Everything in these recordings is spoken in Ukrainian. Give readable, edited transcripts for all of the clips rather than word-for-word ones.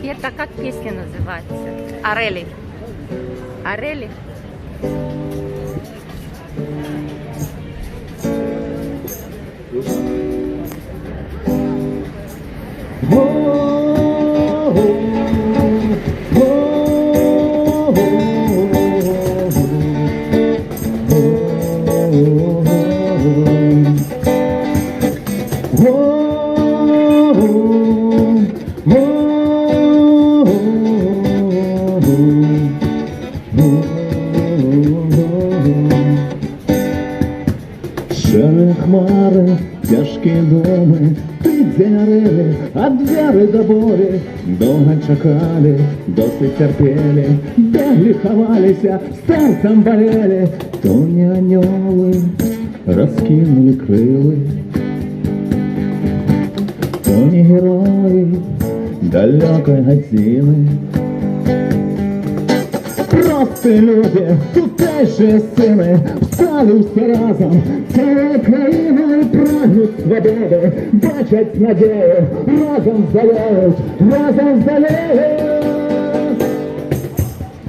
Света, как песня называется? Орели. Орели? Шали хмари, тяжкі думи, підзярили, а двери до болі довго чекали, досить терпели, бегли, ховалися, серцем болели, то не аньоли розкинули крили, то не герої далекої години. Просто люди, тутешні сили, встали всі разом, цілою країною прагнуть свободи, бачать надію, разом здолають, разом здолають.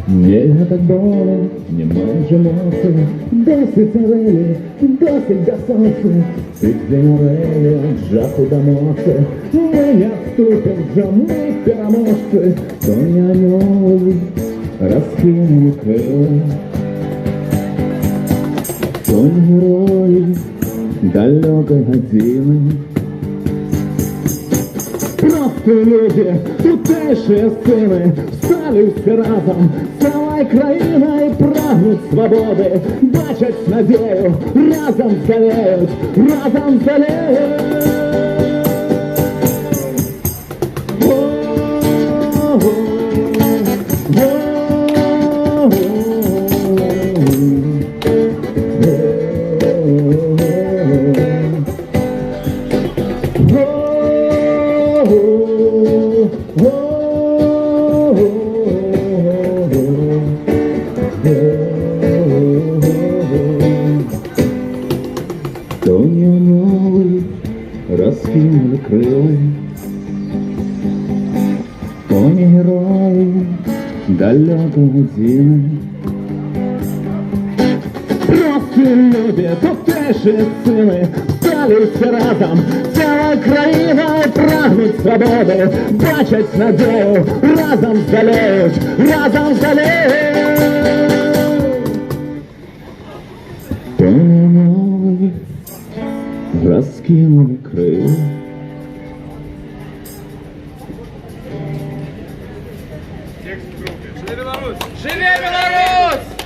Не так болить, не може моці, досить орелі, досить до сонця, підземорелі, жаху до моці, ми не вступим, вже ми переможці, то не аньоли розкинули крила, то не герої далекої години. Просто люди, тутешні сили, встали всі разом, цілою країною прагнуть свободи, бачать надію, разом здолають, разом здолають. То не аньоли розкинули крили, то не герої далекої години. Просто люди, тутешні сили, встали всі разом, цілою країною прагнуть свободи, бачать надію, разом здолають, разом здолають. То не аньоли розкинули крила. Текст группы. Живи Беларусь! Живи Беларусь!